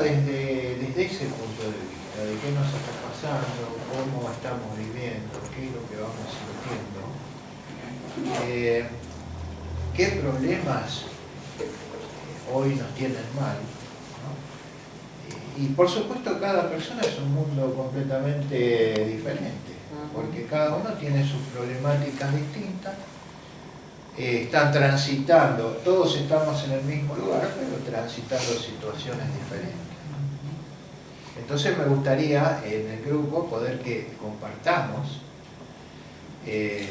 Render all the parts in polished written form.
desde ese punto de vista, de qué nos está pasando, cómo estamos viviendo, qué es lo que vamos sintiendo, qué problemas hoy nos tienen mal, ¿no? Y por supuesto cada persona es un mundo completamente diferente, porque cada uno tiene sus problemáticas distintas. Están transitando, todos estamos en el mismo lugar, pero transitando situaciones diferentes. Entonces me gustaría en el grupo poder que compartamos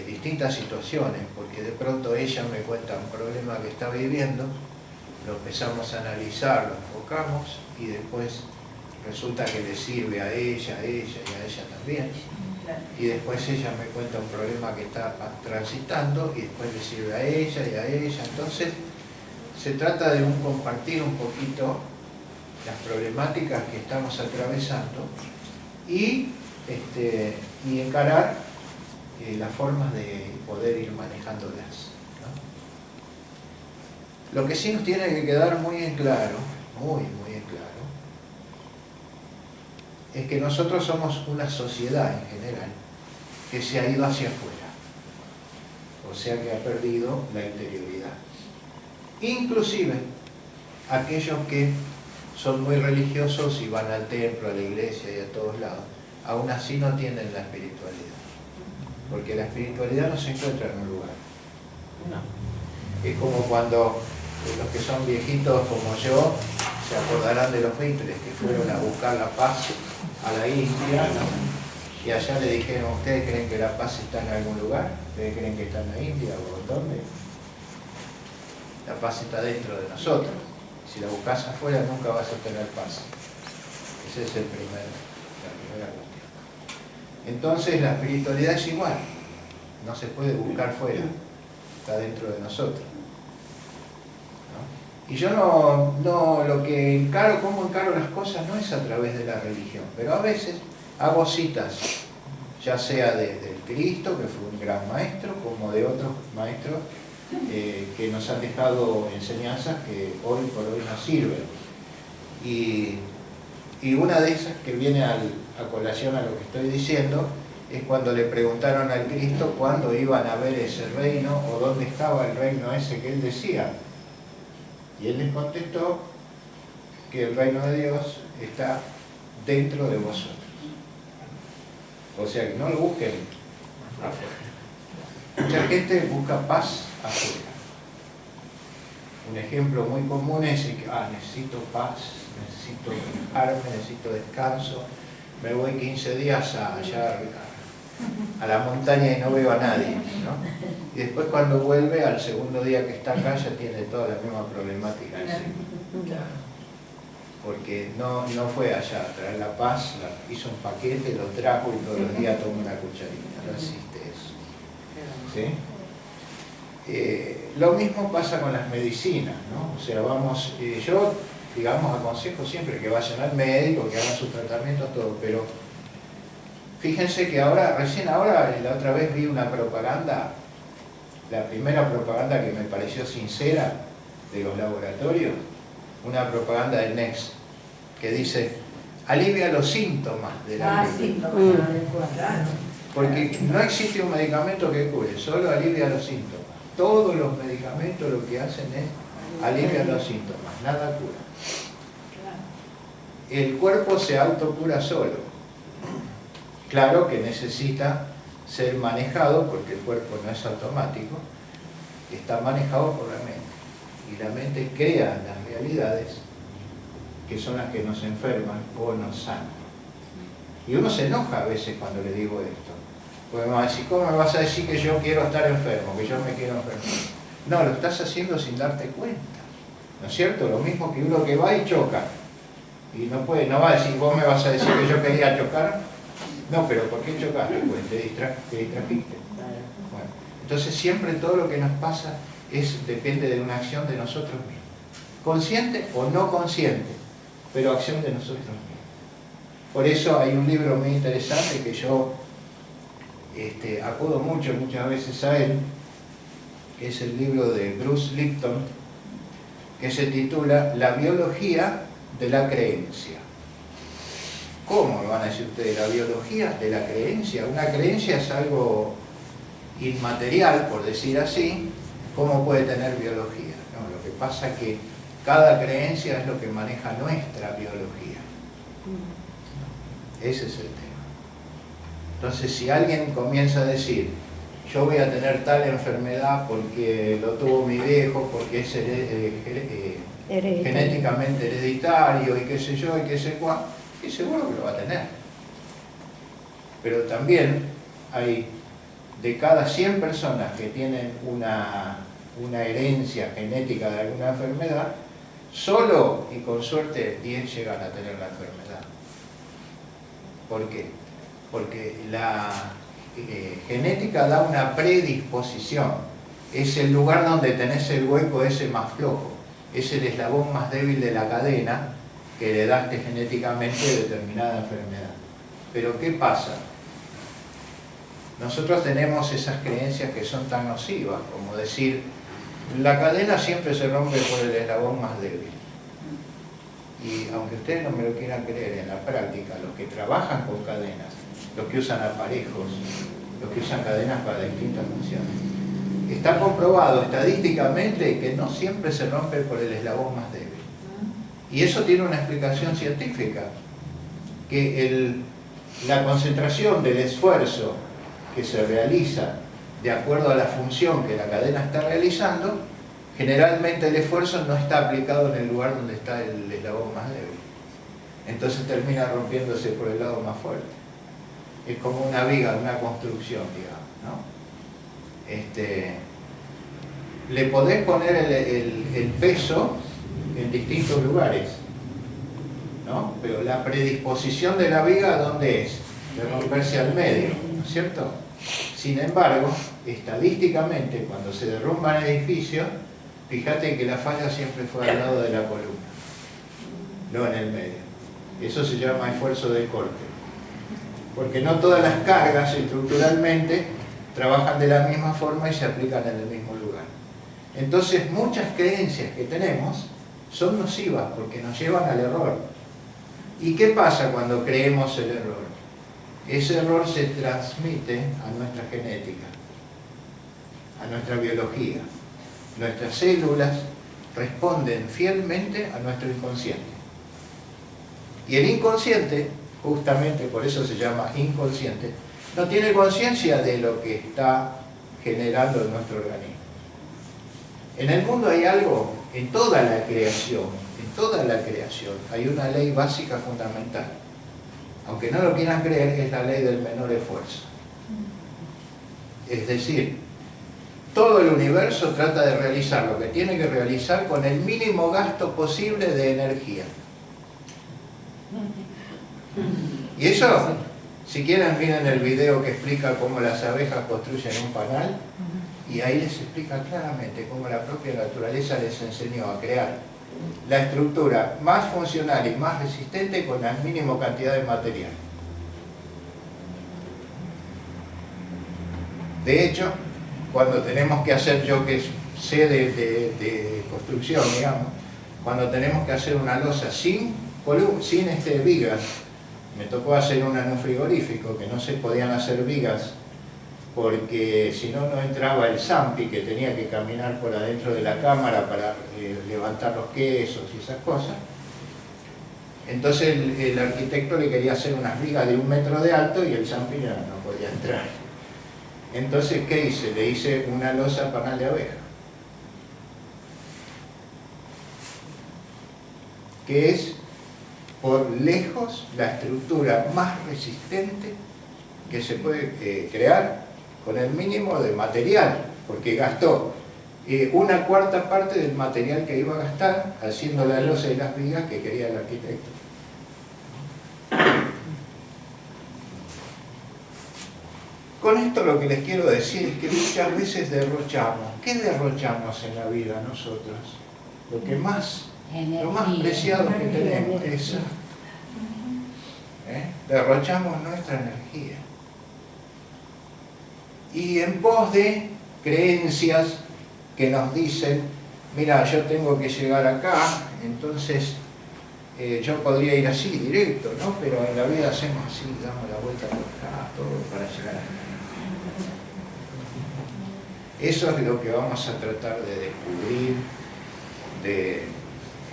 distintas situaciones, porque de pronto ella me cuenta un problema que está viviendo, lo empezamos a analizar, lo enfocamos y después resulta que le sirve a ella y a ella también. Y después ella me cuenta un problema que está transitando y después le sirve a ella y a ella. Entonces se trata de compartir un poquito las problemáticas que estamos atravesando y encarar las formas de poder ir manejándolas, ¿no? Lo que sí nos tiene que quedar muy en claro, muy en claro, es que nosotros somos una sociedad en general que se ha ido hacia afuera, o sea que ha perdido la interioridad. Inclusive aquellos que son muy religiosos y van al templo, a la iglesia y a todos lados, aún así no tienen la espiritualidad, porque la espiritualidad no se encuentra en un lugar. No. Es como cuando los que son viejitos como yo se acordarán de los Beatles que fueron a buscar la paz a la India, ¿no? Y allá le dijeron: ¿ustedes creen que la paz está en algún lugar? ¿Ustedes creen que está en la India o en dónde? La paz está dentro de nosotros. Si la buscas afuera nunca vas a tener paz. Esa es la primera cuestión. Entonces la espiritualidad es igual. No se puede buscar fuera. Está dentro de nosotros. Y yo lo que encaro, cómo encaro las cosas, no es a través de la religión, pero a veces hago citas, ya sea del Cristo, que fue un gran maestro, como de otros maestros que nos han dejado enseñanzas que hoy por hoy nos sirven. Y una de esas que viene a colación a lo que estoy diciendo, es cuando le preguntaron al Cristo cuándo iban a ver ese reino, o dónde estaba el reino ese que él decía. Y él les contestó que el reino de Dios está dentro de vosotros. O sea, que no lo busquen afuera. Mucha gente busca paz afuera. Un ejemplo muy común es que necesito paz, necesito relajarme, necesito descanso. Me voy 15 días allá a la montaña y no veo a nadie, ¿no? Y después cuando vuelve, al segundo día que está acá, ya tiene toda la misma problemática. Porque no fue allá a traer la paz, hizo un paquete, lo trajo y todos los días toma una cucharita. No existe eso. ¿Sí? Lo mismo pasa con las medicinas, ¿no? O sea, yo, digamos, aconsejo siempre que vayan al médico, que hagan sus tratamientos, todo, pero fíjense que recién ahora, la otra vez vi una propaganda, la primera propaganda que me pareció sincera de los laboratorios, una propaganda del Next, que dice: alivia los síntomas de la gripe. Porque no existe un medicamento que cure, solo alivia los síntomas. Todos los medicamentos lo que hacen es aliviar los síntomas, nada cura. El cuerpo se autocura solo. Claro que necesita ser manejado, porque el cuerpo no es automático, está manejado por la mente. Y la mente crea las realidades que son las que nos enferman o nos sanan. Y uno se enoja a veces cuando le digo esto. Porque me va a decir: ¿cómo me vas a decir que yo quiero estar enfermo, que yo me quiero enfermar? No, lo estás haciendo sin darte cuenta. ¿No es cierto? Lo mismo que uno que va y choca. Y no va a decir: ¿vos me vas a decir que yo quería chocar? No, pero ¿por qué chocaste? Pues te distrajiste. Bueno, entonces siempre todo lo que nos pasa depende de una acción de nosotros mismos. Consciente o no consciente, pero acción de nosotros mismos. Por eso hay un libro muy interesante que yo acudo muchas veces a él, que es el libro de Bruce Lipton, que se titula La biología de la creencia. ¿Cómo van a decir ustedes? La biología de la creencia. Una creencia es algo inmaterial, por decir así. ¿Cómo puede tener biología? No, lo que pasa es que cada creencia es lo que maneja nuestra biología. Ese es el tema. Entonces, si alguien comienza a decir, yo voy a tener tal enfermedad porque lo tuvo mi viejo, porque es genéticamente hereditario y qué sé yo y qué sé cuál, y seguro que lo va a tener. Pero también hay de cada 100 personas que tienen una herencia genética de alguna enfermedad, solo y con suerte 10 llegan a tener la enfermedad. ¿Por qué? Porque la genética da una predisposición. Es el lugar donde tenés el hueco ese más flojo. Es el eslabón más débil de la cadena que heredaste genéticamente de determinada enfermedad. Pero ¿qué pasa? Nosotros tenemos esas creencias que son tan nocivas, como decir, la cadena siempre se rompe por el eslabón más débil. Y aunque ustedes no me lo quieran creer, en la práctica, los que trabajan con cadenas, los que usan aparejos, los que usan cadenas para distintas funciones, está comprobado estadísticamente que no siempre se rompe por el eslabón más débil. Y eso tiene una explicación científica, que la concentración del esfuerzo que se realiza de acuerdo a la función que la cadena está realizando, generalmente el esfuerzo no está aplicado en el lugar donde está el eslabón más débil. Entonces termina rompiéndose por el lado más fuerte. Es como una viga, una construcción, digamos, ¿no? Le podés poner el peso en distintos lugares, ¿no? Pero la predisposición de la viga, ¿dónde es? De romperse al medio, ¿no es cierto? Sin embargo, estadísticamente, cuando se derrumban edificios, fíjate que la falla siempre fue al lado de la columna, no en el medio. Eso se llama esfuerzo de corte. Porque no todas las cargas estructuralmente trabajan de la misma forma y se aplican en el mismo lugar. Entonces, muchas creencias que tenemos son nocivas porque nos llevan al error. ¿Y qué pasa cuando creemos el error? Ese error se transmite a nuestra genética, a nuestra biología. Nuestras células responden fielmente a nuestro inconsciente. Y el inconsciente, justamente por eso se llama inconsciente, no tiene conciencia de lo que está generando en nuestro organismo. En el mundo hay algo, en toda la creación, hay una ley básica fundamental. Aunque no lo quieran creer, es la ley del menor esfuerzo. Es decir, todo el universo trata de realizar lo que tiene que realizar con el mínimo gasto posible de energía. Y eso, si quieren, miren el video que explica cómo las abejas construyen un panal, y ahí les explica claramente cómo la propia naturaleza les enseñó a crear la estructura más funcional y más resistente con la mínima cantidad de material. De hecho, cuando tenemos que hacer, yo que sé de construcción, digamos, cuando tenemos que hacer una losa sin vigas, me tocó hacer una en un frigorífico, que no se podían hacer vigas porque si no, no entraba el zampi, que tenía que caminar por adentro de la cámara para levantar los quesos y esas cosas. Entonces el arquitecto le quería hacer unas vigas de 1 metro de alto y el zampi no podía entrar. Entonces, ¿qué hice? Le hice una losa panal de abeja, que es por lejos la estructura más resistente que se puede crear con el mínimo de material, porque gastó 1/4 parte del material que iba a gastar haciendo la losa y las vigas que quería el arquitecto. Con esto lo que les quiero decir es que muchas veces derrochamos. ¿Qué derrochamos en la vida nosotros? Lo más preciado que tenemos, eso. Derrochamos nuestra energía. Y en pos de creencias que nos dicen, mira, yo tengo que llegar acá, entonces yo podría ir así, directo, ¿no? Pero en la vida hacemos así, damos la vuelta por acá, todo para llegar a... Eso es lo que vamos a tratar de descubrir, de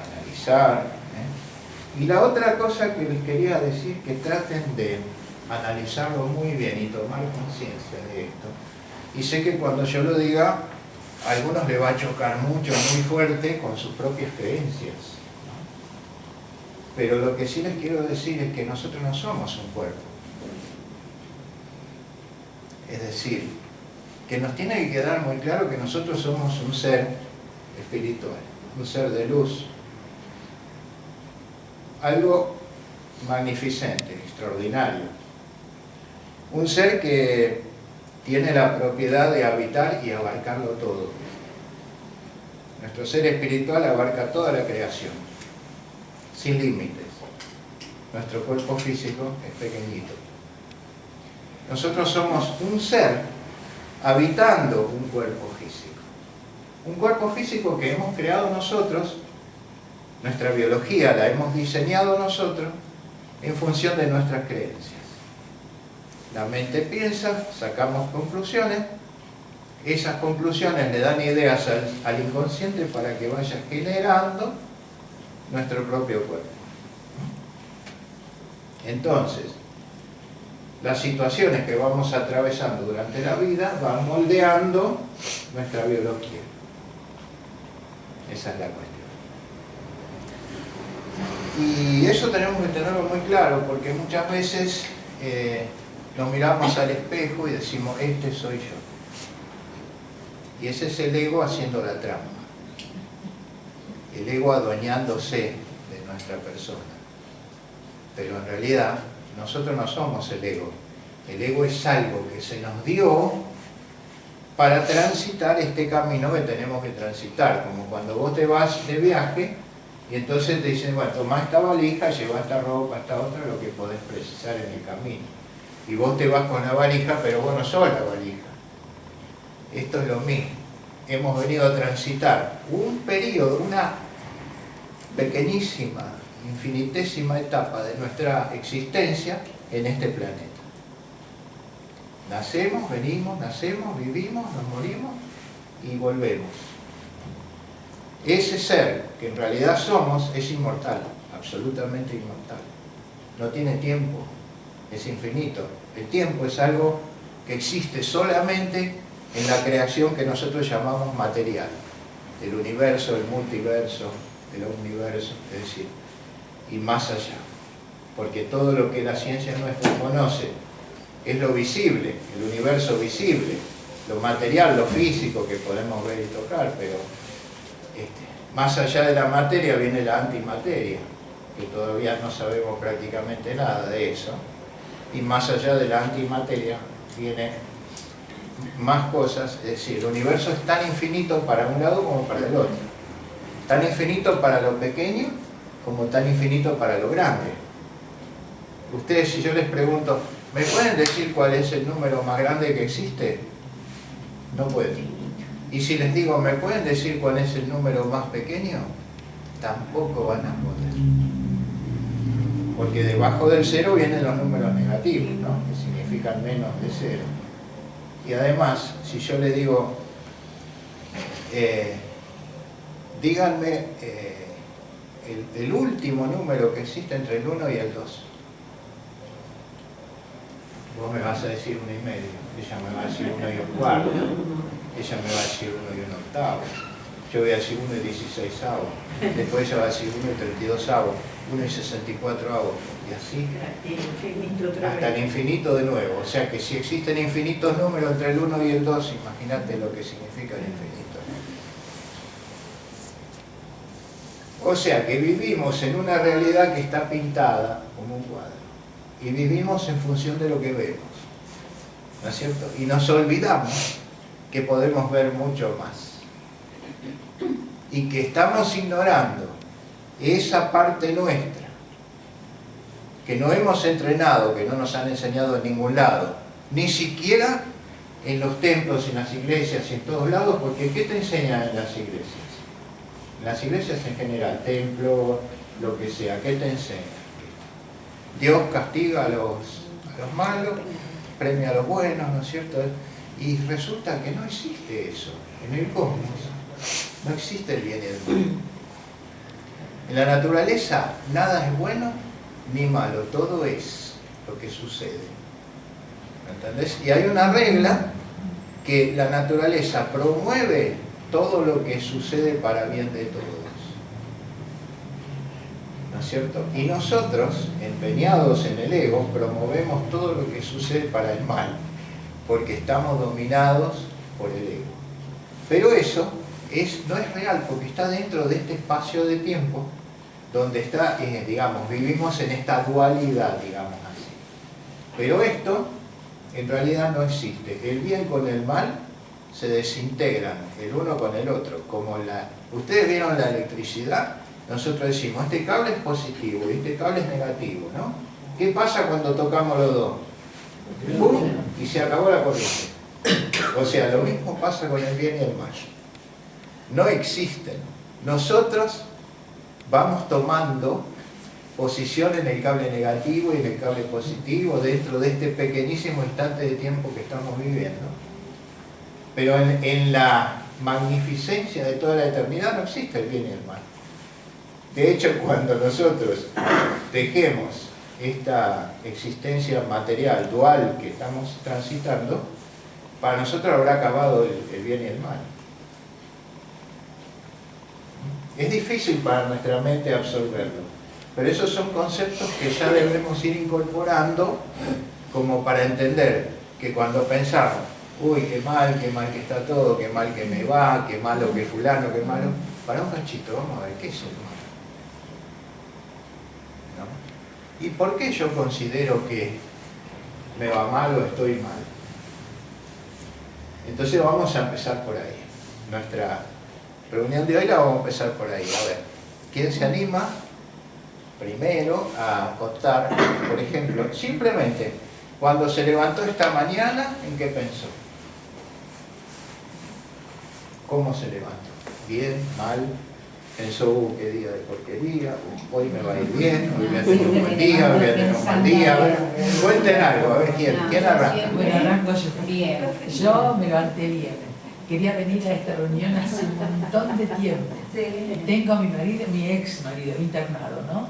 analizar. Y la otra cosa que les quería decir, que traten de analizarlo muy bien y tomar conciencia de esto. Y sé que cuando yo lo diga, a algunos les va a chocar mucho, muy fuerte, con sus propias creencias, ¿no? Pero lo que sí les quiero decir es que nosotros no somos un cuerpo. Es decir, que nos tiene que quedar muy claro que nosotros somos un ser espiritual, un ser de luz. Algo magnificente, extraordinario. Un ser que tiene la propiedad de habitar y abarcarlo todo. Nuestro ser espiritual abarca toda la creación, sin límites. Nuestro cuerpo físico es pequeñito. Nosotros somos un ser habitando un cuerpo físico. Un cuerpo físico que hemos creado nosotros, nuestra biología la hemos diseñado nosotros en función de nuestras creencias. La mente piensa, sacamos conclusiones, esas conclusiones le dan ideas al inconsciente para que vaya generando nuestro propio cuerpo. Entonces, las situaciones que vamos atravesando durante la vida van moldeando nuestra biología. Esa es la cuestión. Y eso tenemos que tenerlo muy claro, porque muchas veces nos miramos al espejo y decimos, este soy yo. Y ese es el ego haciendo la trampa. El ego adueñándose de nuestra persona. Pero en realidad, nosotros no somos el ego. El ego es algo que se nos dio para transitar este camino que tenemos que transitar. Como cuando vos te vas de viaje y entonces te dicen, bueno, tomá esta valija, lleva esta ropa, esta otra, lo que podés precisar en el camino. Y vos te vas con la valija, pero vos no sos la valija. Esto es lo mismo. Hemos venido a transitar un periodo, una pequeñísima, infinitésima etapa de nuestra existencia en este planeta. Nacemos, venimos, nacemos, vivimos, nos morimos y volvemos. Ese ser que en realidad somos es inmortal, absolutamente inmortal. No tiene tiempo, es infinito. El tiempo es algo que existe solamente en la creación que nosotros llamamos material. El universo, el multiverso, el universo, es decir, y más allá. Porque todo lo que la ciencia nuestra conoce es lo visible, el universo visible, lo material, lo físico que podemos ver y tocar, pero más allá de la materia viene la antimateria, que todavía no sabemos prácticamente nada de eso, y más allá de la antimateria viene más cosas, es decir, el universo es tan infinito para un lado como para el otro, tan infinito para lo pequeño como tan infinito para lo grande. Ustedes, si yo les pregunto, ¿me pueden decir cuál es el número más grande que existe? No pueden. Y si les digo, ¿me pueden decir cuál es el número más pequeño? Tampoco van a poder. Porque debajo del cero vienen los números negativos, ¿no? Que significan menos de cero. Y además, si yo le digo, díganme el último número que existe entre el 1 y el 2. Vos me vas a decir 1 y medio, ella me va a decir 1 y un cuarto, ella me va a decir 1 y un octavo, yo voy a decir 1 y 16avos, después ella va a decir 1 y 32avos, 1 y 64avos, y así hasta el infinito de nuevo. O sea que si existen infinitos números entre el 1 y el 2, imagínate lo que significa el infinito. O sea que vivimos en una realidad que está pintada como un cuadro. Y vivimos en función de lo que vemos, ¿no es cierto? Y nos olvidamos que podemos ver mucho más. Y que estamos ignorando esa parte nuestra, que no hemos entrenado, que no nos han enseñado en ningún lado, ni siquiera en los templos, en las iglesias y en todos lados, porque ¿qué te enseñan en las iglesias? En las iglesias en general, templo, lo que sea. ¿Qué te enseña? Dios castiga a los malos, premia a los buenos, ¿no es cierto? Y resulta que no existe eso. En el cosmos no existe el bien y el mal. En la naturaleza nada es bueno ni malo, todo es lo que sucede. ¿Entendés? Y hay una regla que la naturaleza promueve todo lo que sucede para bien de todos. ¿No es cierto? Y nosotros, empeñados en el ego, promovemos todo lo que sucede para el mal, porque estamos dominados por el ego. Pero eso no es real, porque está dentro de este espacio de tiempo, donde está, digamos, vivimos en esta dualidad, digamos así. Pero esto, en realidad no existe. El bien con el mal se desintegran, el uno con el otro. Ustedes vieron la electricidad, nosotros decimos, este cable es positivo y este cable es negativo, ¿no? ¿Qué pasa cuando tocamos los dos? ¡Pum! Y se acabó la corriente. O sea, lo mismo pasa con el bien y el mal. No existen. Nosotros vamos tomando posición en el cable negativo y en el cable positivo dentro de este pequeñísimo instante de tiempo que estamos viviendo. Pero en la magnificencia de toda la eternidad no existe el bien y el mal. De hecho, cuando nosotros dejemos esta existencia material, dual que estamos transitando, para nosotros habrá acabado el bien y el mal. Es difícil para nuestra mente absorberlo, pero esos son conceptos que ya debemos ir incorporando como para entender que cuando pensamos, uy, qué mal que está todo, qué mal que me va, qué malo que fulano, qué malo, para un cachito, vamos a ver, ¿qué es el mal? ¿No? ¿Y por qué yo considero que me va mal o estoy mal? Entonces vamos a empezar por ahí. Nuestra reunión de hoy la vamos a empezar por ahí. A ver, ¿quién se anima primero a contar, por ejemplo, simplemente cuando se levantó esta mañana, ¿en qué pensó? ¿Cómo se levantó? ¿Bien? ¿Mal? Pensó, qué día de porquería, hoy me va a ir bien, hoy voy a tener un buen día, hoy voy a tener un mal día. A ver, cuenten algo, a ver quién arranca. Bueno, arranco yo. Bien. Yo me levanté bien. Quería venir a esta reunión hace un montón de tiempo. Tengo a mi marido, mi ex marido, internado, ¿no?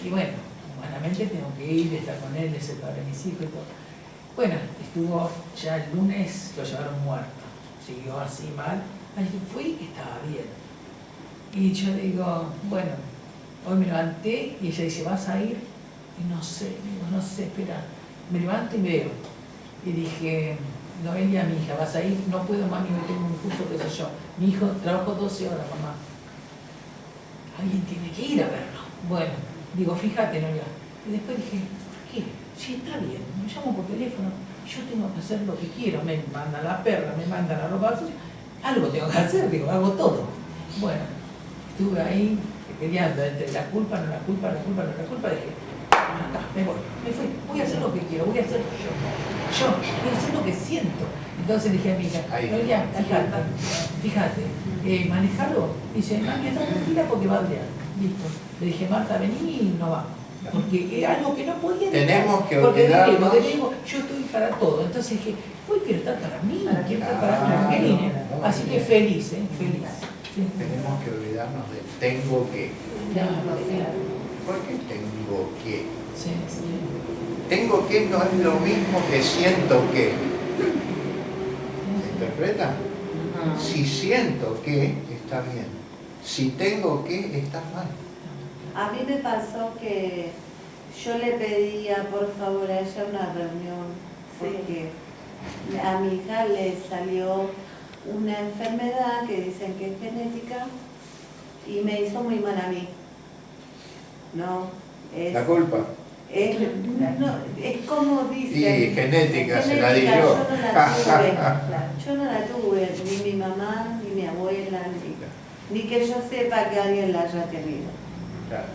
Y bueno, humanamente tengo que ir, estar con él, ese padre de mis hijos y todo. Bueno, estuvo ya el lunes, lo llevaron muerto. Siguió así mal. Así fui y estaba bien. Y yo le digo, bueno, hoy me levanté y ella dice, ¿vas a ir? Y no sé, digo, no sé, espera. Me levanto y me veo. Y dije, Noelia, mi hija, ¿vas a ir? No puedo, mami, me tengo un curso, qué sé yo. Mi hijo trabajó 12 horas, mamá. Alguien tiene que ir a verlo. Bueno, digo, fíjate, Noelia. Y después dije, ¿qué? Sí, está bien, me llamo por teléfono. Yo tengo que hacer lo que quiero. Me mandan la perra, me mandan la ropa. Algo tengo que hacer, digo, hago todo. Bueno, estuve ahí peleando entre la culpa, no la culpa, la culpa, no la culpa. Dije, me voy, me fui, voy a hacer lo que quiero, voy a hacer yo voy a hacer lo que siento. Entonces dije a mi hija, Noelia, fíjate, manejarlo. Dice, mami, está tranquila porque va a hablar. Listo. Le dije, Marta, vení y no vamos. Porque es algo que no podía tenemos que porque olvidarnos. digo, yo estoy para todo. Entonces dije, hoy quiero estar para mí, quiero estar para la Angelina. Así que feliz, feliz. Sí. Tenemos que olvidarnos del tengo que. ¿Por qué tengo que? Sí, sí. Tengo que no es lo mismo que siento que. ¿Se interpreta? Si siento que, está bien. Si tengo que, está mal. A mí me pasó que yo le pedía por favor a ella una reunión porque a mi hija le salió una enfermedad que dicen que es genética y me hizo muy mal a mí. No, es, la culpa. Es como dicen. Sí, genética, se la di yo. Yo no la tuve, ni mi mamá, ni mi abuela, ni que yo sepa que alguien la haya tenido. Claro.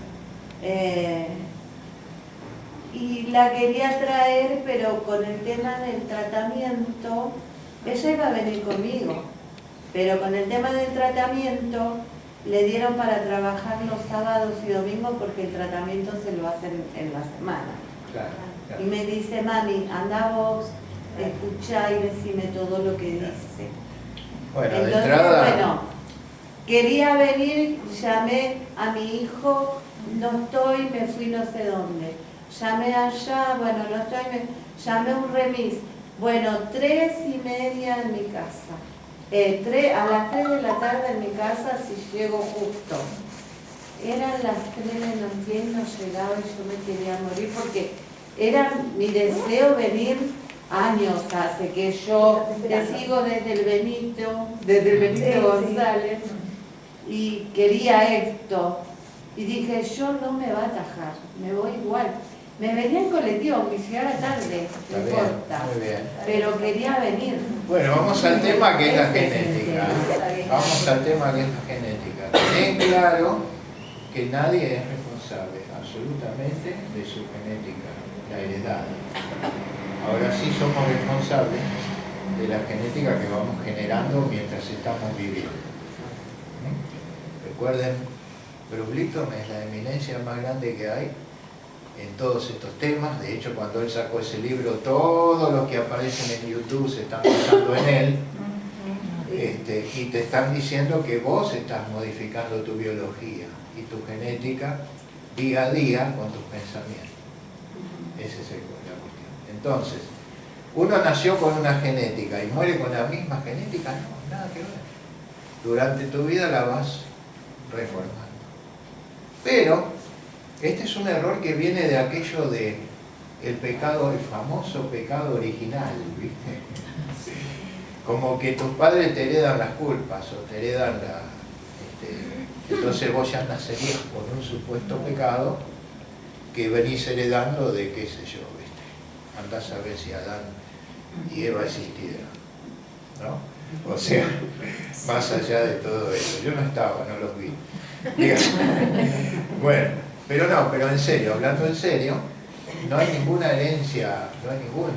Y la quería traer, pero con el tema del tratamiento, ella iba a venir conmigo, pero con el tema del tratamiento le dieron para trabajar los sábados y domingos porque el tratamiento se lo hacen en la semana. Claro, claro. Y me dice, mami, anda vos, escuchá y decime todo lo que dice. Bueno, entonces, de entrada... bueno, quería venir, llamé a mi hijo, no estoy, me fui no sé dónde. Llamé allá, bueno, no estoy, llamé a un remis. Bueno, 3:30 en mi casa. A las 3 de la tarde en mi casa, si llego justo. Eran las 3 de la noche, no llegaba y yo me quería morir porque era mi deseo venir años hace que yo te sigo desde el Benito González y quería esto. Y dije, yo no me va a atajar, me voy igual. Me venía en colectivo, aunque llegara tarde, no importa, pero quería venir. Bueno, vamos al tema que es la genética. Vamos al tema que es la genética. Ten claro que nadie es responsable absolutamente de su genética, la heredad. Ahora sí somos responsables de la genética que vamos generando mientras estamos viviendo. Recuerden, Bruce Lipton es la eminencia más grande que hay en todos estos temas. De hecho, cuando él sacó ese libro, todos los que aparecen en YouTube se están basando en él, y te están diciendo que vos estás modificando tu biología y tu genética día a día con tus pensamientos. Esa es la cuestión. Entonces, uno nació con una genética y muere con la misma genética, no, nada que ver. Durante tu vida la vas reformando. Pero este es un error que viene de aquello de el pecado, el famoso pecado original, ¿viste? Como que tus padres te heredan las culpas o te heredan entonces vos ya nacerías con un supuesto pecado que venís heredando de qué sé yo, ¿viste? Andás a ver si Adán y Eva existieron, ¿no? O sea, más allá de todo eso. Yo no estaba, no los vi. Bueno, pero en serio, hablando en serio, no hay ninguna herencia, no hay ningún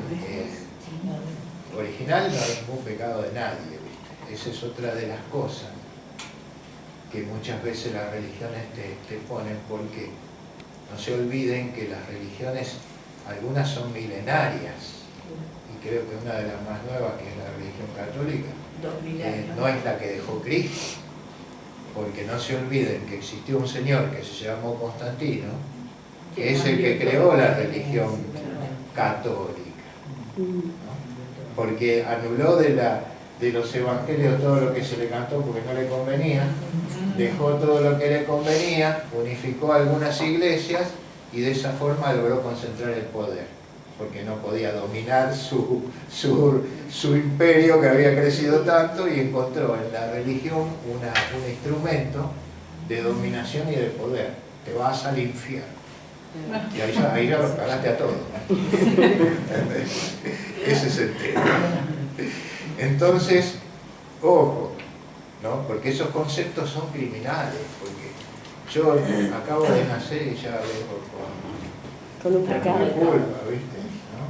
original, no hay ningún pecado de nadie, ¿viste? Esa es otra de las cosas que muchas veces las religiones te ponen, porque no se olviden que las religiones, algunas son milenarias, y creo que una de las más nuevas, que es la religión católica, no es la que dejó Cristo, porque no se olviden que existió un señor que se llamó Constantino, que es el que creó la religión católica, ¿no? Porque anuló de los evangelios todo lo que se le cantó porque no le convenía, dejó todo lo que le convenía, unificó algunas iglesias y de esa forma logró concentrar el poder, porque no podía dominar su imperio que había crecido tanto, y encontró en la religión un instrumento de dominación y de poder. Te vas al infierno. Y ahí ya los cagaste a todos. Ese es el tema. Entonces, ojo, ¿no? Porque esos conceptos son criminales, porque yo acabo de nacer y ya vengo con un pecado de culpa, ¿viste? ¿No?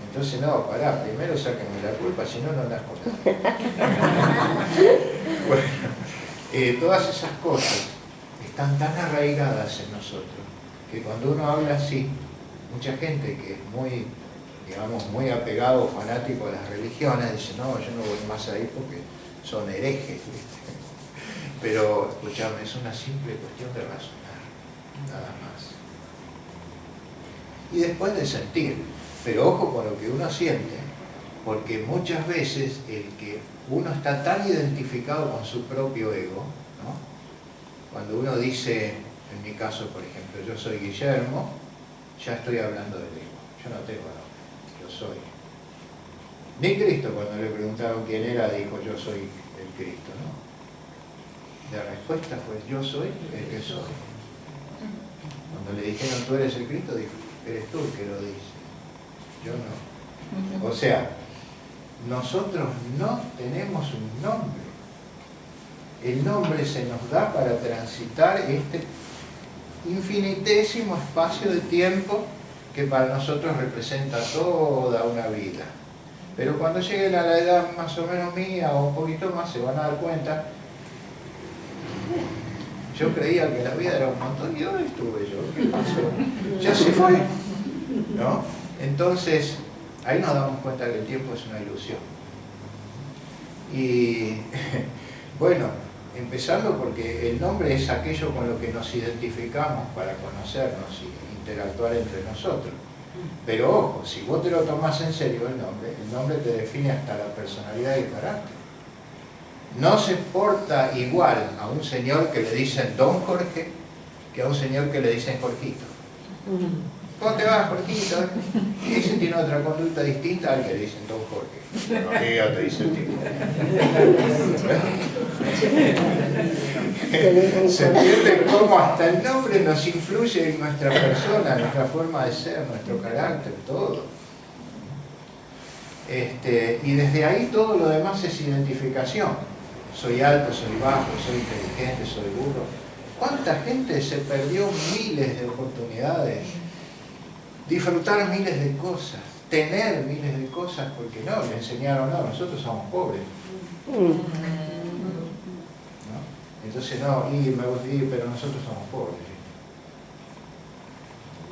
Entonces, no, pará, primero sáquenme la culpa, si no, no nazco nada. Bueno, todas esas cosas están tan arraigadas en nosotros que cuando uno habla así, mucha gente que es muy, digamos, muy apegado o fanático a las religiones dice, no, yo no voy más ahí porque son herejes, ¿viste? Pero, escuchame, es una simple cuestión de razonar, nada más. Y después de sentir, pero ojo con lo que uno siente, porque muchas veces el que uno está tan identificado con su propio ego, ¿no? Cuando uno dice, en mi caso, por ejemplo, yo soy Guillermo, ya estoy hablando del ego. Yo no tengo nombre, yo soy. Ni Cristo, cuando le preguntaron quién era, dijo, yo soy el Cristo, ¿no? La respuesta fue, yo soy el que soy. Cuando le dijeron, tú eres el Cristo, dijo, eres tú el que lo dice, yo no. O sea, nosotros no tenemos un nombre. El nombre se nos da para transitar este infinitésimo espacio de tiempo que para nosotros representa toda una vida. Pero cuando lleguen a la edad más o menos mía o un poquito más, se van a dar cuenta Yo creía que la vida era un montón y ahora estuve yo. ¿Qué pasó? Ya se fue, ¿no? Entonces, ahí nos damos cuenta que el tiempo es una ilusión. Y bueno, empezando porque el nombre es aquello con lo que nos identificamos para conocernos y interactuar entre nosotros. Pero ojo, si vos te lo tomás en serio el nombre te define hasta la personalidad y el carácter. No se porta igual a un señor que le dicen Don Jorge que a un señor que le dicen Jorgito. ¿Cómo te vas, Jorgito? Ese tiene otra conducta distinta al que le dicen Don Jorge. No, ya te dice el tipo. Se entiende cómo hasta el nombre nos influye en nuestra persona, nuestra forma de ser, nuestro carácter, todo. Y desde ahí todo lo demás es identificación. Soy alto, soy bajo, soy inteligente, soy burro. ¿Cuánta gente se perdió miles de oportunidades? Disfrutar miles de cosas, tener miles de cosas, porque no, le enseñaron, no, nosotros somos pobres. ¿No? Entonces, no, pero nosotros somos pobres.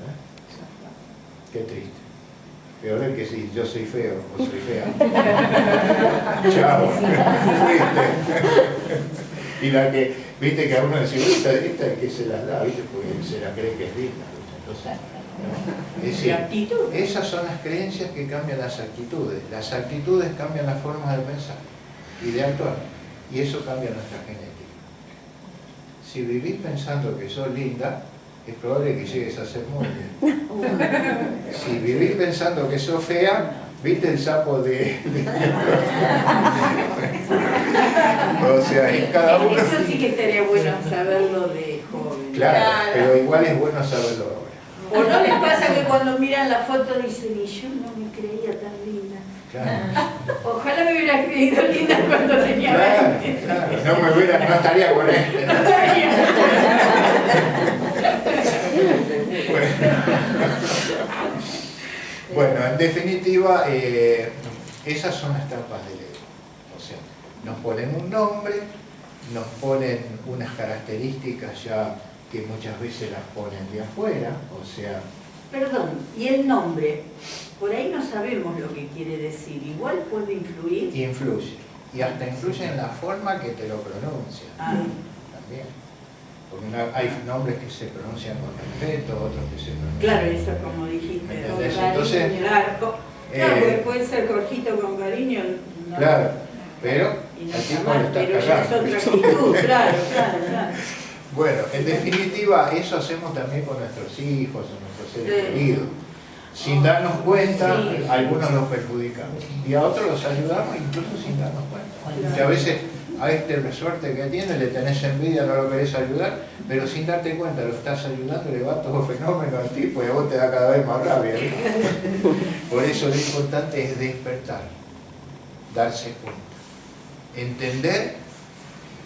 ¿Eh? Qué triste. Peor es que si yo soy feo o soy fea. Chao, fuiste. Y la que, viste que a uno decía, esta es que se las da, viste, porque se la cree que es digna. Entonces, es decir, esas son las creencias que cambian las actitudes. Las actitudes cambian la forma de pensar y de actuar. Y eso cambia nuestra genética. Si vivís pensando que sos linda, es probable que llegues a ser muy bien. Si vivís pensando que sos fea, ¿viste el sapo de... O sea, en cada uno... Eso sí que estaría bueno saberlo de joven. Claro, pero igual es bueno saberlo ahora. ¿O no les pasa que cuando miran la foto dicen, y yo no me creía tan linda? Claro. Ojalá me hubiera creído linda cuando tenía 20. Claro. No estaría con este. ¿No? Bueno, en definitiva, esas son las trampas del ego. O sea, nos ponen un nombre, nos ponen unas características ya que muchas veces las ponen de afuera, o sea... Perdón, ¿y el nombre? Por ahí no sabemos lo que quiere decir. ¿Igual puede influir? Influye. Y hasta influye en la forma que te lo pronuncian. También. Porque hay nombres que se pronuncian con respeto, otros que se pronuncian... Claro, eso como dijiste. Con cariño, entonces, claro, puede ser Jorgito con cariño. No, claro, pero y no al está tiempo mal, le estás pero ya es cagando. otra actitud, claro. Bueno, en definitiva, eso hacemos también con nuestros hijos o nuestros seres queridos. Sin darnos cuenta, algunos los perjudicamos y a otros los ayudamos incluso sin darnos cuenta. Que a veces a este suerte que tiene, le tenés envidia, no lo querés ayudar, pero sin darte cuenta lo estás ayudando, le va todo fenómeno al tipo y a vos te da cada vez más rabia. Por eso lo importante es despertar, darse cuenta, entender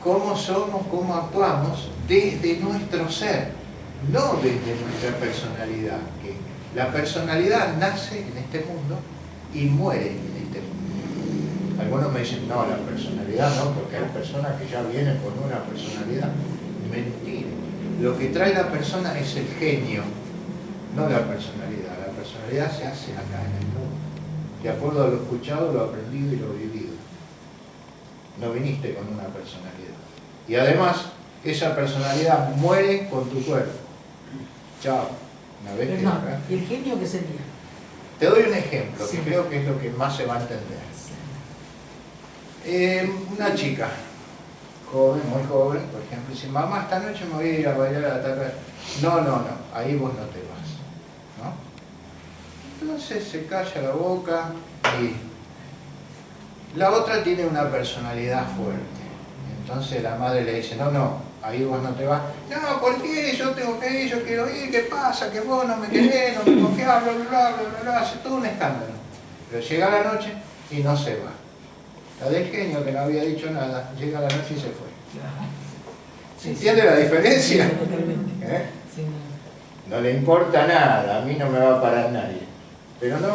cómo somos, cómo actuamos desde nuestro ser, no desde nuestra personalidad. Que la personalidad nace en este mundo y muere en este mundo. Algunos me dicen, no, la personalidad no, porque hay personas que ya vienen con una personalidad. Mentira. Lo que trae la persona es el genio, no la personalidad. La personalidad se hace acá en el mundo, de acuerdo a lo escuchado, lo aprendido y lo vivido. No viniste con una personalidad. Y además, esa personalidad muere con tu cuerpo. Chao. Una vez que acá. ¿Y el genio qué sería? Te doy un ejemplo, que creo que es lo que más se va a entender. Una chica, joven, muy joven, por ejemplo, dice, mamá, esta noche me voy a ir a bailar a la tarde. No, ahí vos no te vas. ¿No? Entonces se calla la boca y la otra tiene una personalidad fuerte. Entonces la madre le dice, no, ahí vos no te vas. No, ¿por qué? Yo tengo que ir, yo quiero ir, ¿qué pasa? Que vos no me querés, no me confiás, bla, hace todo un escándalo. Pero llega la noche y no se va. La del genio, que no había dicho nada, llega la noche y se fue. ¿Se entiende la diferencia? ¿Eh? No le importa nada, a mí no me va a parar nadie. Pero no,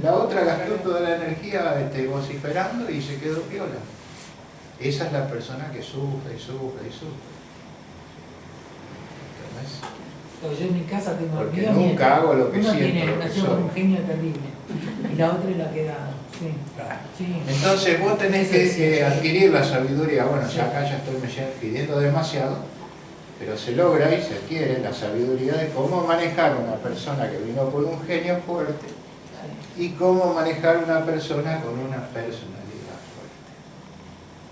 la otra gastó toda la energía vociferando y se quedó piola. Esa es la persona que sufre y sufre y sufre. ¿entendés? Pero yo en mi casa tengo Porque amigos nunca y hago lo que uno siento, tiene lo que nació soy. con un genio terrible y la otra es la que da. Sí. Sí. Entonces vos tenés que adquirir la sabiduría. Bueno, ya acá ya estoy pidiendo demasiado, pero se logra y se adquiere la sabiduría de cómo manejar una persona que vino con un genio fuerte y cómo manejar una persona con una personalidad fuerte.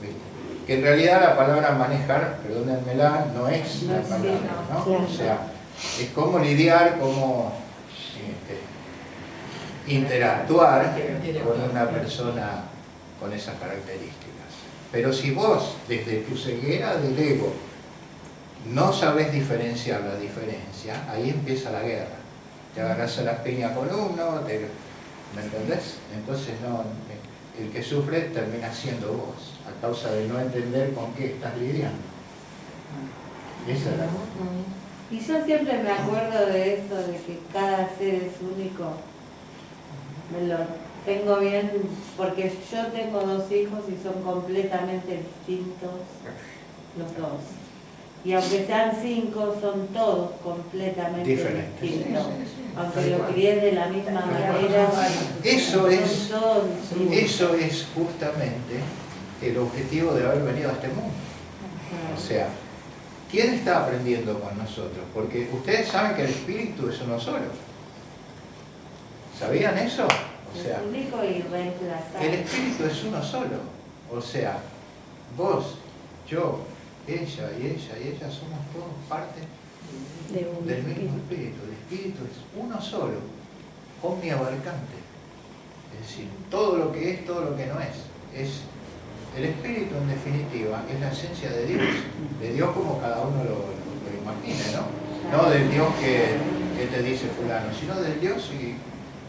¿Viste? Que en realidad la palabra manejar, perdónenmela, no es la palabra, ¿no? O sea, es cómo lidiar, cómo interactuar con una persona con esas características. Pero si vos, desde tu ceguera del ego, no sabés diferenciar la diferencia, ahí empieza la guerra. Te agarrás a las piñas con uno, ¿me entendés? Entonces no, el que sufre termina siendo vos, a causa de no entender con qué estás lidiando. Esa es la cosa. Y yo siempre me acuerdo de eso, de que cada ser es único. Me lo tengo bien, porque yo tengo 2 hijos y son completamente distintos los dos. Y aunque sean 5, son todos completamente distintos. Aunque lo crié de la misma manera, Eso es son justamente el objetivo de haber venido a este mundo. O sea, ¿quién está aprendiendo con nosotros? Porque ustedes saben que el espíritu es uno solo. ¿Sabían eso? O sea, es único y reemplazable. el espíritu es uno solo. O sea, vos, yo, ella y ella somos todos parte del mismo espíritu. El espíritu es uno solo, omniabarcante. Es decir, todo lo que es, todo lo que no es. El espíritu, en definitiva, es la esencia de Dios como cada uno lo imagine, ¿no? No del Dios que te dice fulano, sino del Dios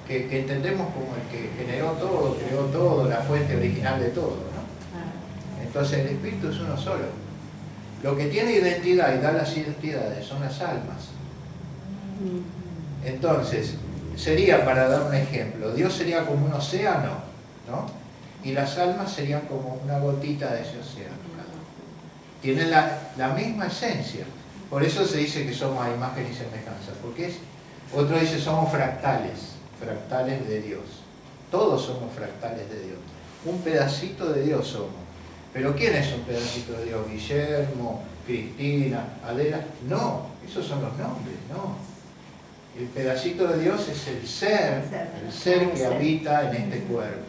que entendemos como el que generó todo, creó todo, la fuente original de todo, ¿no? Entonces el espíritu es uno solo. Lo que tiene identidad y da las identidades son las almas. Entonces, sería, para dar un ejemplo, Dios sería como un océano, ¿no? Y las almas serían como una gotita de ese océano. Tienen la misma esencia. Por eso se dice que somos a imagen y semejanza. Porque otro dice somos fractales de Dios. Todos somos fractales de Dios. Un pedacito de Dios somos. ¿Pero quién es un pedacito de Dios? Guillermo, Cristina, Adela. No, esos son los nombres, no. El pedacito de Dios es el ser que habita en este cuerpo.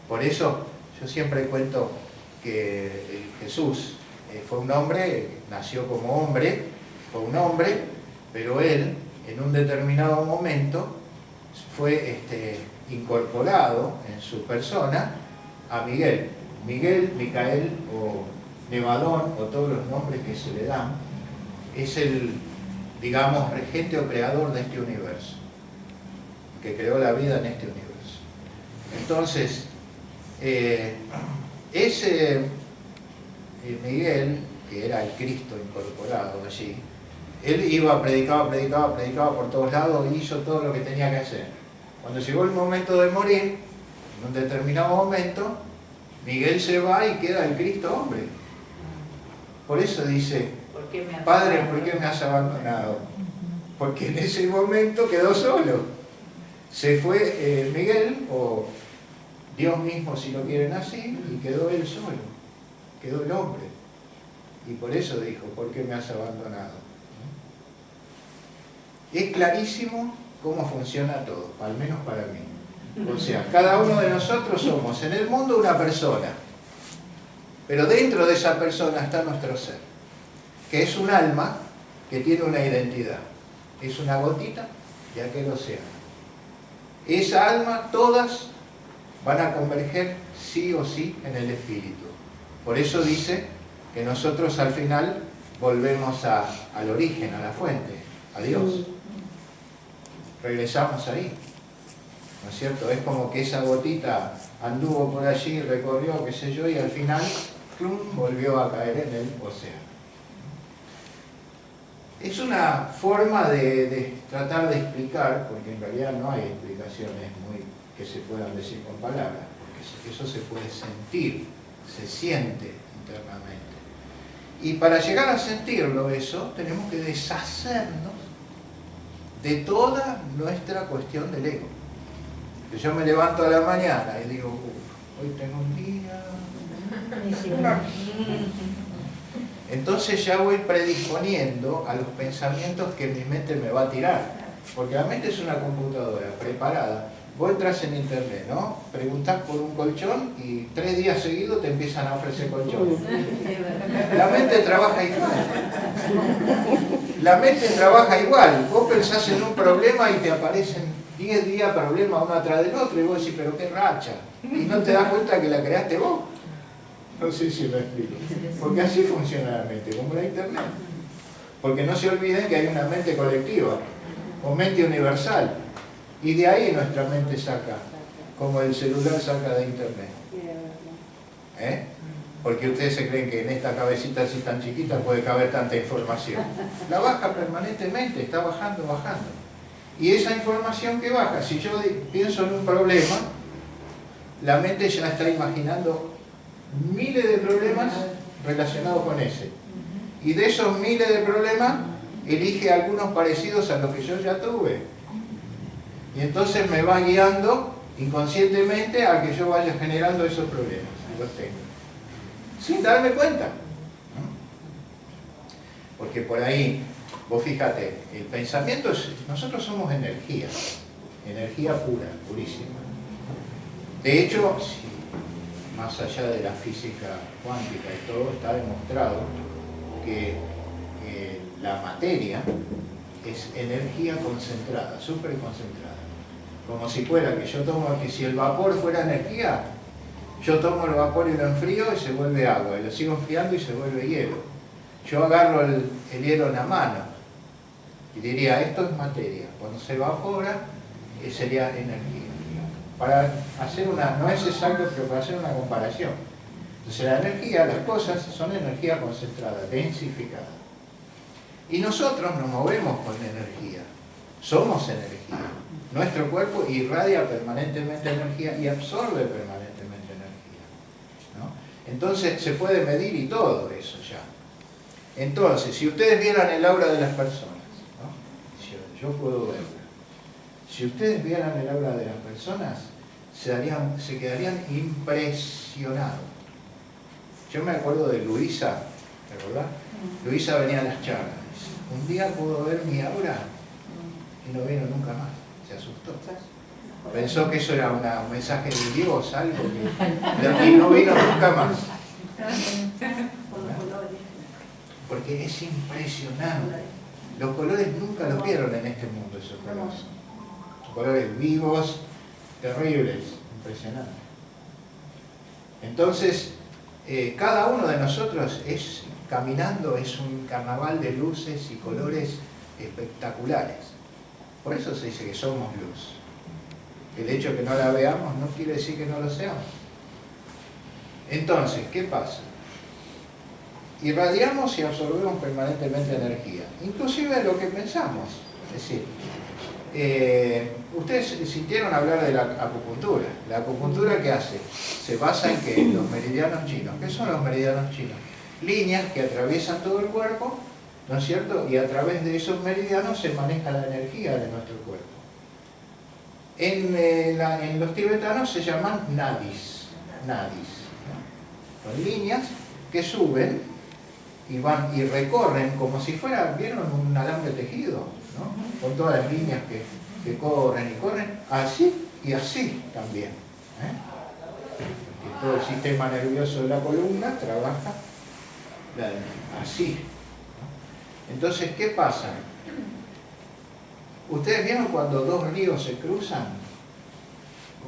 Por eso yo siempre cuento que Jesús fue un hombre, nació como hombre, fue un hombre, pero él en un determinado momento fue incorporado en su persona a Miguel. Miguel, Micael o Nevadón o todos los nombres que se le dan, es el, digamos, regente o creador de este universo, que creó la vida en este universo. Entonces, ese Miguel, que era el Cristo incorporado allí, él iba, predicaba por todos lados y hizo todo lo que tenía que hacer. Cuando llegó el momento de morir, en un determinado momento, Miguel se va y queda el Cristo hombre. Por eso dice, Padre, ¿por qué me has abandonado? Porque en ese momento quedó solo. Se fue Miguel, o Dios mismo si lo quieren así, y quedó él solo. Quedó el hombre. Y por eso dijo, ¿por qué me has abandonado? Es clarísimo cómo funciona todo, al menos para mí. O sea, cada uno de nosotros somos en el mundo una persona, pero dentro de esa persona está nuestro ser, que es un alma que tiene una identidad. Es una gotita de aquel océano. Esa alma, todas van a converger sí o sí en el espíritu. Por eso dice que nosotros al final volvemos al origen, a la fuente, a Dios. Regresamos ahí, ¿no es cierto? Es como que esa gotita anduvo por allí, recorrió, qué sé yo, y al final ¡plum!, volvió a caer en el océano. Es una forma de tratar de explicar, porque en realidad no hay explicaciones que se puedan decir con palabras, porque eso se puede sentir, se siente internamente. Y para llegar a sentirlo eso, tenemos que deshacernos de toda nuestra cuestión del ego. Que yo me levanto a la mañana y digo, hoy tengo un día... Entonces ya voy predisponiendo a los pensamientos que mi mente me va a tirar. Porque la mente es una computadora preparada. Vos entras en internet, ¿no? Preguntás por un colchón y 3 días seguidos te empiezan a ofrecer colchones. La mente trabaja igual. La mente trabaja igual. Vos pensás en un problema y te aparecen 10 días problemas uno atrás del otro y vos decís, pero qué racha. Y no te das cuenta que la creaste vos. No sé si lo explico. Porque así funciona la mente, como la internet. Porque no se olviden que hay una mente colectiva o mente universal. Y de ahí nuestra mente saca, como el celular saca de internet. Porque ustedes se creen que en esta cabecita así tan chiquita puede caber tanta información. La baja permanentemente, está bajando, bajando. Y esa información que baja, si yo pienso en un problema, la mente ya está imaginando miles de problemas relacionados con ese. Y de esos miles de problemas, elige algunos parecidos a los que yo ya tuve. Y entonces me va guiando inconscientemente a que yo vaya generando esos problemas. Y los tengo. Sin darme cuenta. Porque por ahí, vos fíjate, el pensamiento es... Nosotros somos energía. Energía pura, purísima. De hecho, más allá de la física cuántica y todo, está demostrado que la materia es energía concentrada, súper concentrada. Como si fuera que yo tomo, que si el vapor fuera energía, yo tomo el vapor y lo enfrío y se vuelve agua, y lo sigo enfriando y se vuelve hielo. Yo agarro el hielo en la mano y diría, esto es materia. Cuando se evapora, sería energía. Para hacer una, no es exacto, pero para hacer una comparación. Entonces la energía, las cosas son energía concentrada, densificada. Y nosotros nos movemos con energía, somos energía. Nuestro cuerpo irradia permanentemente energía y absorbe permanentemente energía, ¿no? Entonces se puede medir y todo eso ya. Entonces, si ustedes vieran el aura de las personas, ¿no? Yo puedo verla. Si ustedes vieran el aura de las personas, se quedarían impresionados. Yo me acuerdo de Luisa, ¿verdad? Luisa venía a las charlas. Un día pudo ver mi aura y no vino nunca más. Se asustó. Pensó que eso era un mensaje de Dios, algo que... Y no vino nunca más. Porque es impresionante. Los colores nunca los vieron en este mundo, esos colores. Colores vivos, terribles, impresionantes. Entonces, cada uno de nosotros caminando es un carnaval de luces y colores espectaculares. Por eso se dice que somos luz. El hecho de que no la veamos no quiere decir que no lo seamos. Entonces, ¿qué pasa? Irradiamos y absorbemos permanentemente energía, inclusive lo que pensamos. Es decir, ustedes sintieron hablar de la acupuntura. ¿La acupuntura qué hace? Se basa en que los meridianos chinos. ¿Qué son los meridianos chinos? Líneas que atraviesan todo el cuerpo, ¿no es cierto? Y a través de esos meridianos se maneja la energía de nuestro cuerpo. En los tibetanos se llaman nadis, ¿no? Son líneas que suben y van y recorren como si fuera, ¿vieron un alambre tejido? ¿No? Con todas las líneas que corren y corren, así y así también. Que todo el sistema nervioso de la columna trabaja así. Entonces, ¿qué pasa? ¿Ustedes vieron cuando dos ríos se cruzan?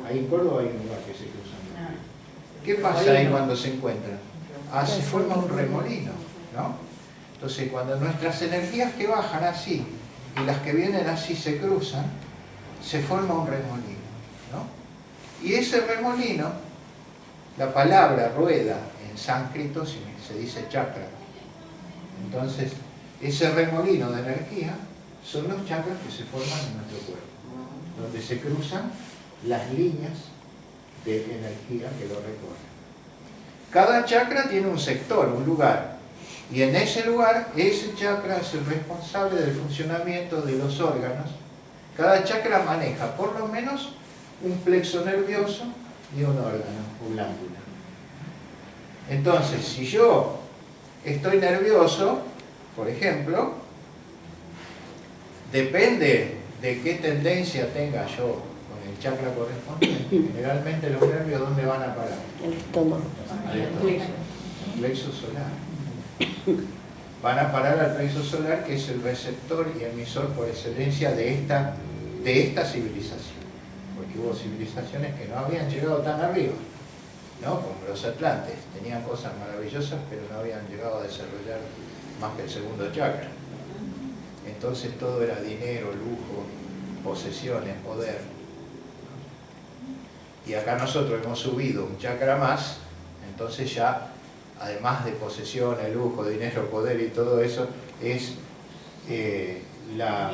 Ahí en Córdoba hay un lugar que se cruzan. ¿Qué pasa ahí cuando se encuentran? Se forma un remolino, ¿no? Entonces, cuando nuestras energías que bajan así y las que vienen así se cruzan, se forma un remolino, ¿no? Y ese remolino, la palabra rueda en sánscrito se dice chakra. Entonces, ese remolino de energía son los chakras que se forman en nuestro cuerpo, donde se cruzan las líneas de energía que lo recorren. Cada chakra tiene un sector, un lugar. Y en ese lugar, ese chakra es el responsable del funcionamiento de los órganos. Cada chakra maneja por lo menos un plexo nervioso y un órgano o glándula. Entonces, si yo estoy nervioso, por ejemplo, depende de qué tendencia tenga yo con el chakra correspondiente. Generalmente los nervios, ¿dónde van a parar? El estómago. Al estómago. Plexo solar. Van a parar al plexo solar, que es el receptor y emisor por excelencia de esta civilización. Porque hubo civilizaciones que no habían llegado tan arriba, ¿no? Como los atlantes. Tenían cosas maravillosas, pero no habían llegado a desarrollar más que el segundo chakra. Entonces todo era dinero, lujo, posesiones, poder. Y acá nosotros hemos subido un chakra más, entonces ya, además de posesiones, lujo, dinero, poder y todo eso, es las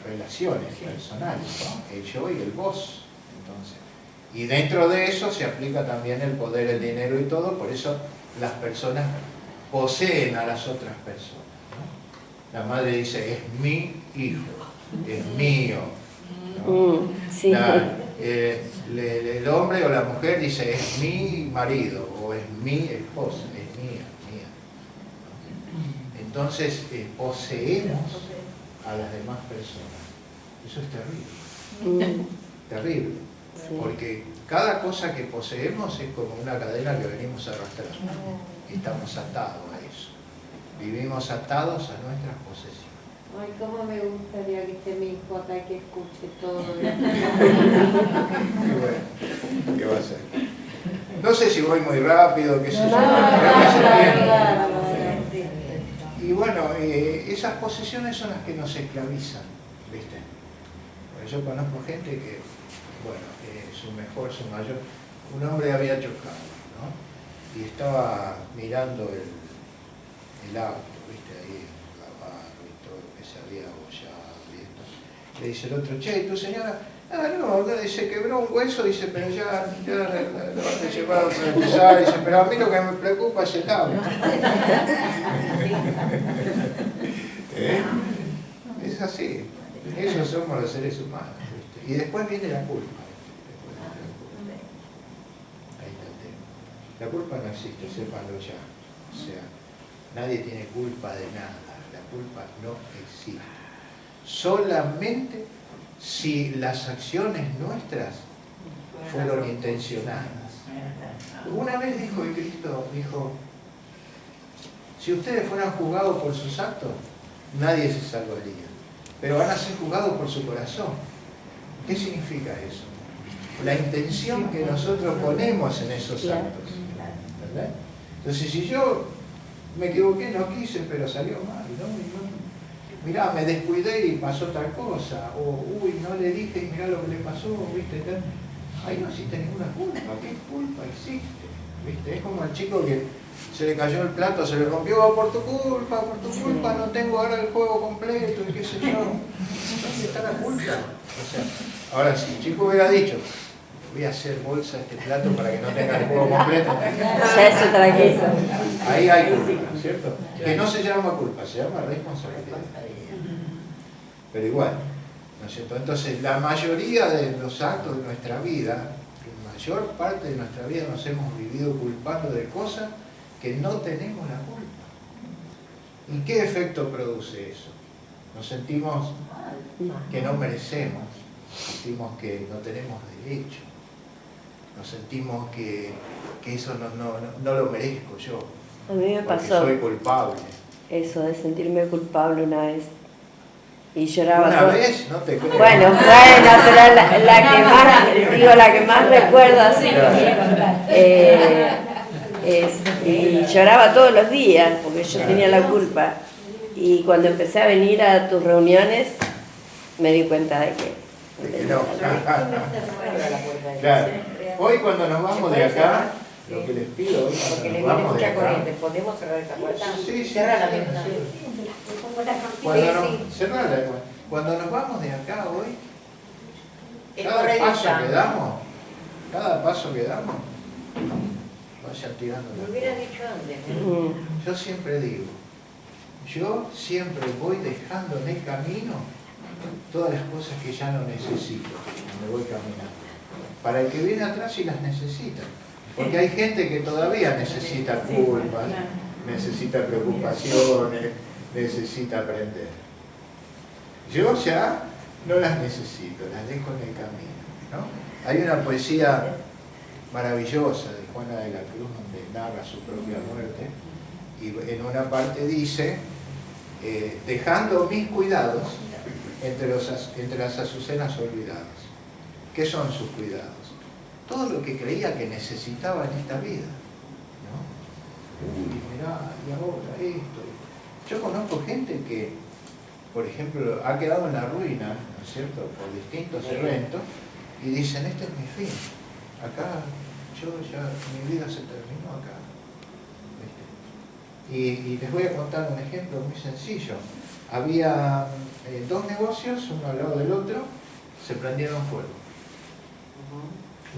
relaciones personales, ¿no? El yo y el vos. Entonces, y dentro de eso se aplica también el poder, el dinero y todo, por eso las personas poseen a las otras personas, ¿no? La madre dice, es mi hijo, es mío, ¿no? Sí. El hombre o la mujer dice, es mi marido, o es mi esposa, es mía. Entonces, poseemos a las demás personas. Eso es terrible. Terrible. Sí. Porque cada cosa que poseemos es como una cadena que venimos arrastrando. Estamos atados a eso. Vivimos atados a nuestras posesiones. Ay, cómo me gustaría que esté mi hijo acá y que escuche todo. Y bueno, ¿qué va a hacer? No sé si voy muy rápido, qué sé yo. Y bueno, esas posesiones son las que nos esclavizan, ¿viste? Porque yo conozco gente que, bueno, su mayor, un hombre había chocado, ¿no? Y estaba mirando el auto, ¿viste? Ahí, el lavado y todo lo que se había abollado y esto. Le dice el otro, che, ¿tu señora? Ah, no, se quebró un hueso, dice, pero ya lo van a llevar para empezar, dice, pero a mí lo que me preocupa es el auto. Es así, esos somos los seres humanos, ¿viste? Y después viene la culpa. Ahí está el tema. La culpa no existe, sépanlo ya. O sea, nadie tiene culpa de nada, la culpa no existe. Solamente si las acciones nuestras fueron intencionadas. Una vez dijo el Cristo, dijo, si ustedes fueran juzgados por sus actos, nadie se salvaría, pero van a ser juzgados por su corazón. ¿Qué significa eso? La intención que nosotros ponemos en esos actos, ¿verdad? Entonces, si yo me equivoqué, no quise, pero salió mal, ¿no? Mirá, me descuidé y pasó tal cosa, o uy, no le dije y mirá lo que le pasó, ¿viste? Ahí no existe ninguna culpa. ¿Qué culpa existe? ¿Viste? Es como al chico que se le cayó el plato, se le rompió, por tu culpa, no tengo ahora el juego completo y qué sé yo. ¿Dónde está la culpa? O sea, ahora si el chico hubiera dicho, voy a hacer bolsa este plato para que no tenga el juego completo. Ya es otra cosa. Ahí hay culpa, ¿cierto? Que no se llama culpa, se llama responsabilidad. Pero igual, ¿no es cierto? Entonces, la mayoría de los actos de nuestra vida, la mayor parte de nuestra vida nos hemos vivido culpando de cosas que no tenemos la culpa. ¿Y qué efecto produce eso? Nos sentimos que no merecemos, sentimos que no tenemos derecho, nos sentimos que eso no lo merezco yo. A mí me pasó soy culpable. eso de sentirme culpable una vez. Y lloraba ¿Una todo. vez? No te creo. Bueno, pero la que más recuerdo así. Y lloraba todos los días porque yo tenía la culpa. Y cuando empecé a venir a tus reuniones, me di cuenta de que No. Claro. Hoy cuando nos vamos de acá, lo que les pido hoy Porque le cuando nos viene vamos de mucha acá, corriente. ¿Podemos cerrar esta puerta? Sí, Cerra la sí, ventana. cuando nos vamos de acá hoy, El cada correo paso ya. que damos, vayan tirando Lo las hubiera cosas. dicho antes. Yo siempre digo, yo siempre voy dejando en el camino todas las cosas que ya no necesito, me voy caminando. Para el que viene atrás sí las necesita. Porque hay gente que todavía necesita culpas, necesita preocupaciones, necesita aprender. Yo ya no las necesito, las dejo en el camino, ¿no? Hay una poesía maravillosa de Juana de la Cruz donde narra su propia muerte y en una parte dice, dejando mis cuidados entre las azucenas olvidadas. ¿Qué son sus cuidados? Todo lo que creía que necesitaba en esta vida, ¿no? Uy, mirá, y ahora esto. Yo conozco gente que, por ejemplo, ha quedado en la ruina, ¿no es cierto?, por distintos eventos, y dicen, este es mi fin. Acá, mi vida se terminó acá. ¿Viste? Y les voy a contar un ejemplo muy sencillo. Había dos negocios, uno al lado del otro, se prendieron fuego.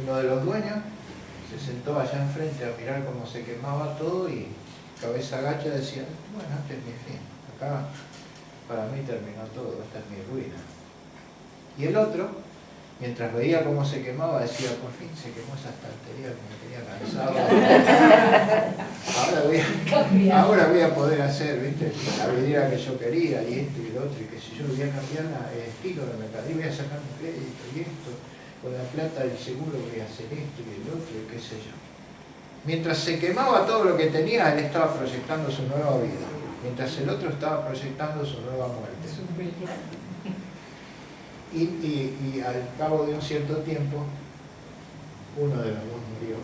Uno de los dueños se sentó allá enfrente a mirar cómo se quemaba todo y cabeza agacha decía, bueno, este es mi fin, acá para mí terminó todo, esta es mi ruina. Y el otro, mientras veía cómo se quemaba, decía, por fin se quemó esa estantería que me tenía cansado. Ahora voy a poder hacer, ¿viste?, la vidriera que yo quería, y esto y el otro, y que si yo voy a cambiar el estilo de mercadería, voy a sacar mi crédito y esto. Con la plata del seguro voy a hacer esto y el otro y qué sé yo. Mientras se quemaba todo lo que tenía, él estaba proyectando su nueva vida. Mientras el otro estaba proyectando su nueva muerte. Y al cabo de un cierto tiempo, uno de los dos murió.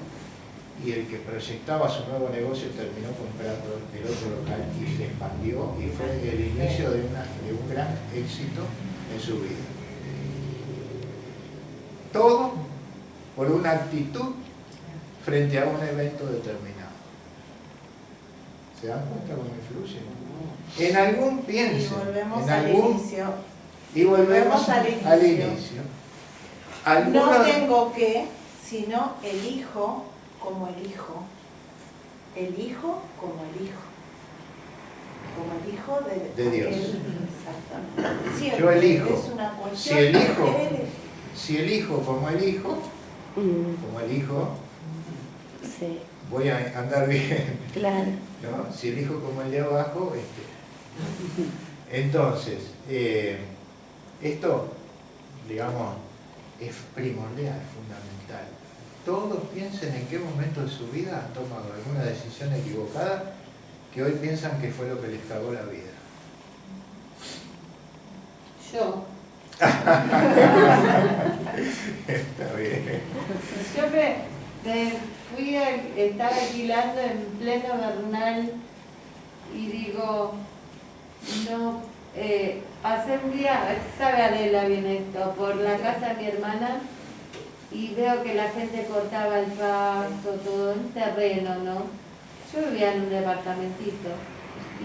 Y el que proyectaba su nuevo negocio terminó comprando el otro local y se expandió y fue el inicio de un gran éxito en su vida. Todo por una actitud frente a un evento determinado. ¿Se dan cuenta cómo influye? En algún pienso. Y volvemos al inicio. Y volvemos al inicio. No tengo que, sino elijo como elijo. Elijo como elijo. Como el hijo de Dios. Exactamente. Siempre yo elijo. Es una cuestión si elijo como elijo, sí, voy a andar bien. claro. ¿No? Si elijo como el de abajo, entonces, esto, digamos, es primordial, fundamental. Todos piensen en qué momento de su vida han tomado alguna decisión equivocada que hoy piensan que fue lo que les cagó la vida. Yo. Está bien. Yo me fui a estar alquilando en pleno Bernal y digo, no, hace un día, sabe Adela bien esto, por la casa de mi hermana y veo que la gente cortaba el pasto, todo en terreno, ¿no? Yo vivía en un departamentito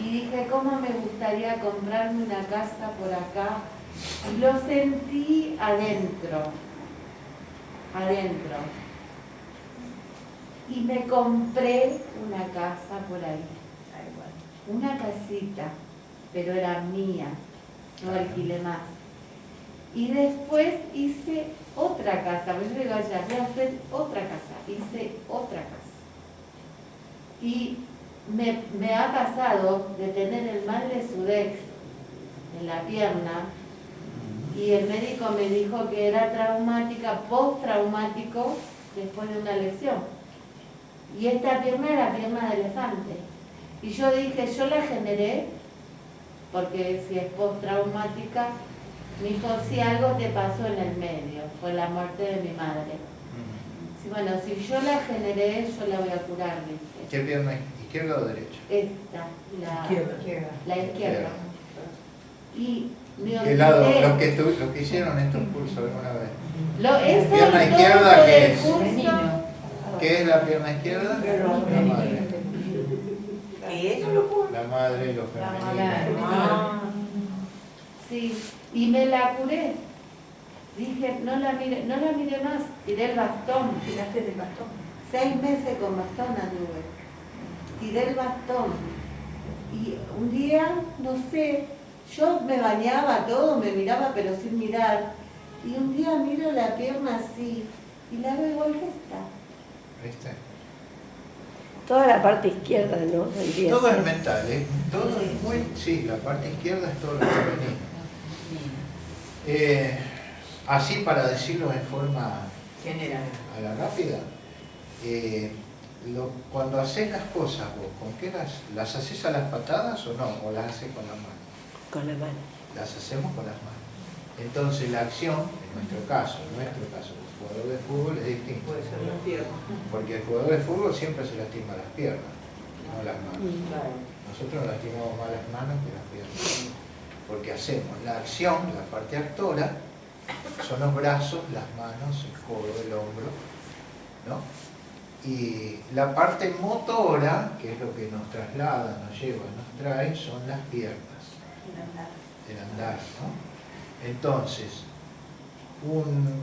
y dije, ¿cómo me gustaría comprarme una casa por acá? Y lo sentí adentro. Y me compré una casa por ahí, una casita, pero era mía, no alquilé más. Y después hice otra casa, porque yo digo, ya voy a hacer otra casa, hice otra casa. Y me ha pasado de tener el mal de Sudex en la pierna, y el médico me dijo que era traumática, postraumático, después de una lesión. Y esta pierna era pierna de elefante. Y yo dije, yo la generé, porque si es postraumática, me dijo, si algo te pasó en el medio, fue la muerte de mi madre. Sí, bueno, si yo la generé, yo la voy a curar, ¿viste? ¿Qué pierna? ¿Izquierda o derecha? Esta, la izquierda. Y me ¿Qué lado? olvidé. Los que hicieron estos cursos alguna vez. Eso ¿Pierna y todo izquierda por qué el es? curso. ¿Qué es la pierna izquierda? La madre. ¿Qué es lo La madre, lo femenino. Sí, y me la curé. Dije, no la mire más, tiré el bastón. Tiraste del bastón. 6 meses con bastón anduve. Tiré el bastón. Y un día, no sé, yo me bañaba todo, me miraba pero sin mirar. Y un día miro la pierna así y la veo igual que esta. ¿Viste? Toda la parte izquierda, ¿no? Todo es mental, ¿eh? Todo es muy... Sí, la parte izquierda es todo lo femenino. Así para decirlo en forma General. a la rápida, cuando haces las cosas vos, ¿con qué las haces a las patadas o no? ¿O las haces con las manos? Con la mano. Las hacemos con las manos. Entonces la acción, en nuestro caso, el jugador de fútbol es distinto. Puede ser la pierna. Porque el jugador de fútbol siempre se lastima las piernas, no las manos. Nosotros nos lastimamos más las manos que las piernas. Porque hacemos la acción, la parte actora, son los brazos, las manos, el codo, el hombro, ¿no? Y la parte motora, que es lo que nos traslada, nos lleva, nos trae, son las piernas. El andar, ¿no? Entonces, un